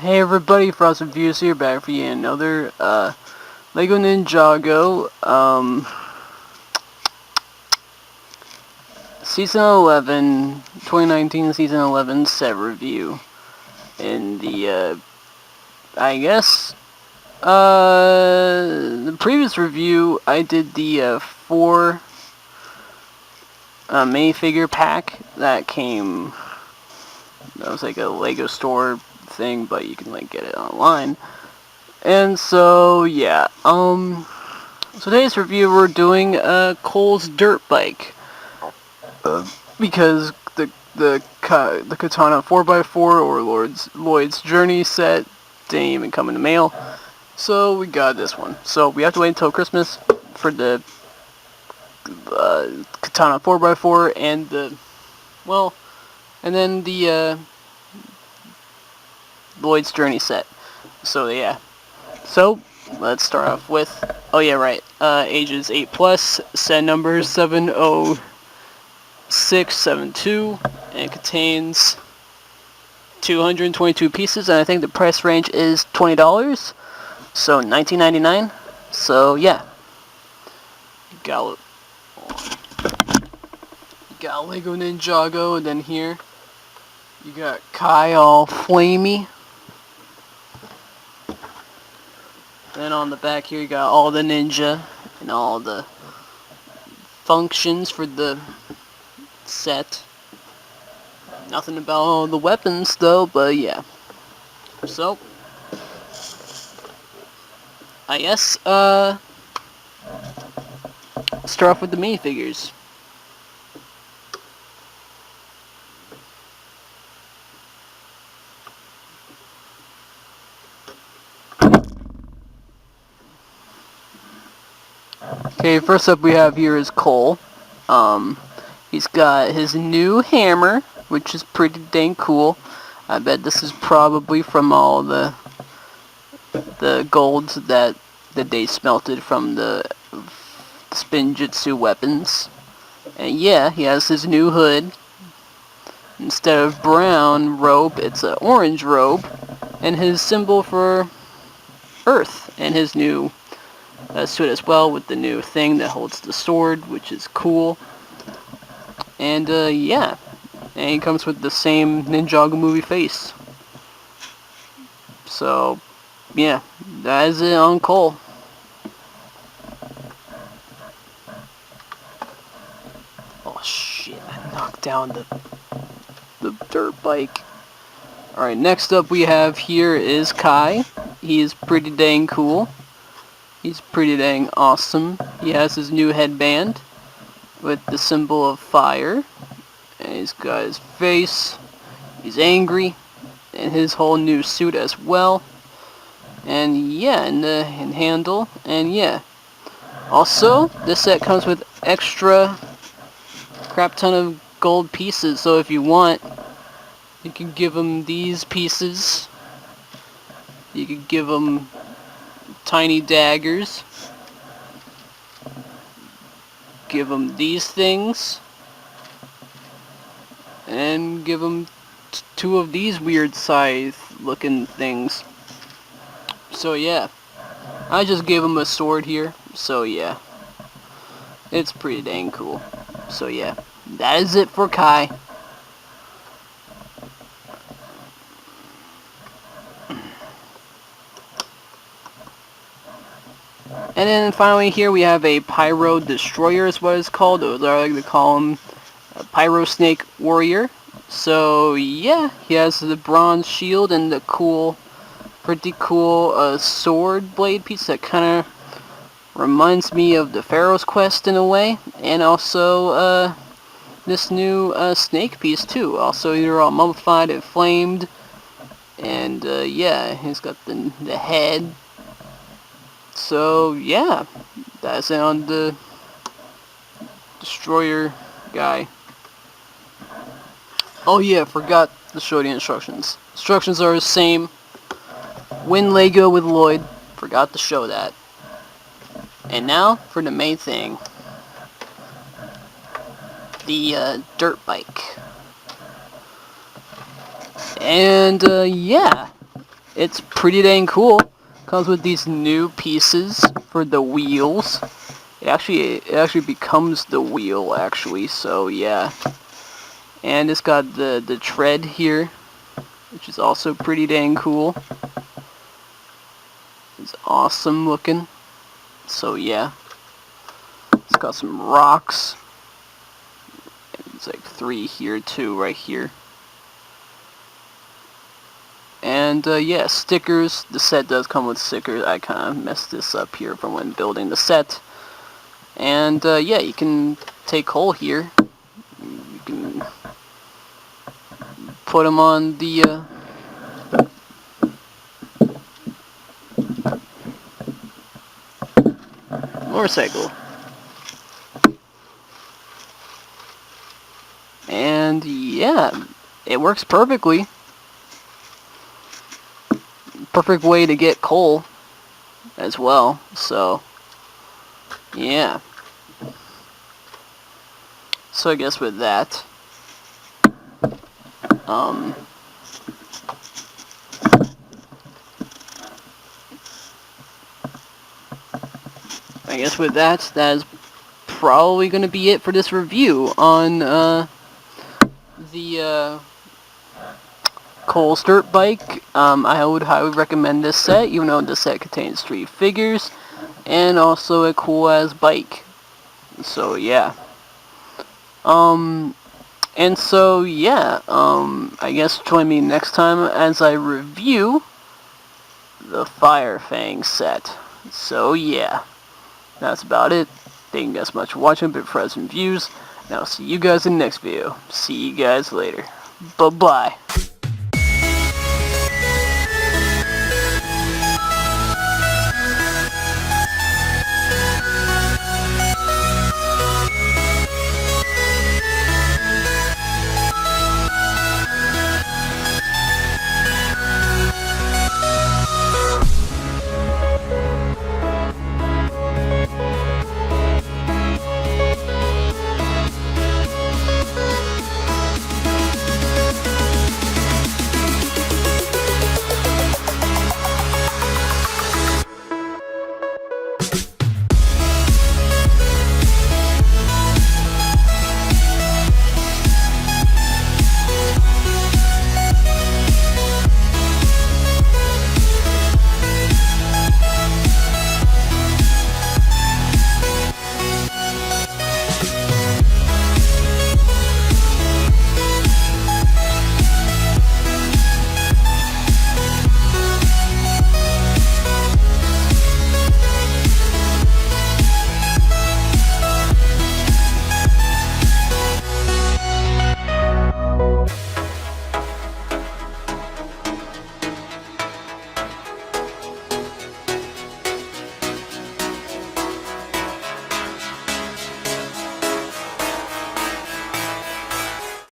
Hey everybody, Fries101Reviews here, back for yet another Lego Ninjago Season 11, 2019 Season 11 set review. In the the previous review, I did the 4 minifigure pack that came. That was like a Lego store thing, but you can like get it online. And so yeah, today's review we're doing Cole's dirt bike, because the Katana 4x4 or Lloyd's Journey set didn't even come in the mail, so we got this one. So we have to wait until Christmas for the Katana 4x4 and then the Lloyd's Journey set. So yeah. So, let's start off with, oh yeah, right, ages 8+, set number 70672, and it contains 222 pieces, and I think the price range is $20, so $19.99, so yeah. Got Lego Ninjago, and then here, you got Kai all flamey. Then on the back here, you got all the ninja and all the functions for the set. Nothing about all the weapons though, but yeah. So, I guess, start off with the minifigures. Okay, first up we have here is Cole. He's got his new hammer, which is pretty dang cool. I bet this is probably from all the golds that they smelted from the Spinjitzu weapons. And yeah, he has his new hood. Instead of brown robe, it's an orange robe. And his symbol for Earth. And his new suit as well, with the new thing that holds the sword, which is cool. And yeah, and he comes with the same Ninjago movie face. So yeah, that is it on Cole. Oh shit, I knocked down the dirt bike. Alright, next up we have here is Kai. He is pretty dang cool. He's pretty dang awesome. He has his new headband with the symbol of fire. And he's got his face. He's angry. And his whole new suit as well. And yeah, and the handle. And yeah. Also, this set comes with extra crap ton of gold pieces. So if you want, you can give him these pieces. You could give him tiny daggers. Give him these things. And give him 2 of these weird scythe looking things. So yeah. I just gave him a sword here. So yeah. It's pretty dang cool. So yeah. That is it for Kai. And then finally here we have a Pyro Destroyer is what it's called. Or I like to call him a Pyro Snake Warrior. So yeah, he has the bronze shield and the pretty cool sword blade piece that kind of reminds me of the Pharaoh's Quest in a way. And also this new snake piece too. Also they're all mummified and flamed. And yeah, he's got the head. So yeah, that's it on the Destroyer guy. Oh yeah, forgot to show the instructions. Instructions are the same. Win Lego with Lloyd. Forgot to show that. And now for the main thing. The dirt bike. And yeah, it's pretty dang cool. Comes with these new pieces for the wheels. It actually becomes the wheel, actually, so yeah. And it's got the tread here, which is also pretty dang cool. It's awesome looking. So yeah. It's got some rocks. It's like 3 here, 2 right here. And yeah, stickers. The set does come with stickers. I kind of messed this up here from when building the set. And yeah, you can take Cole here. You can put him on the motorcycle. And yeah, it works perfectly. Perfect way to get Cole as well. So yeah. So I guess with that, that is probably going to be it for this review on the Cole's dirt bike. I would highly recommend this set, even though this set contains 3 figures and also a cool ass bike. So yeah. And so yeah, I guess join me next time as I review the Fire Fang set. So yeah, that's about it. Thank you guys so much for watching. Big Fries101Reviews. And I'll see you guys in the next video. See you guys later. Bye-bye.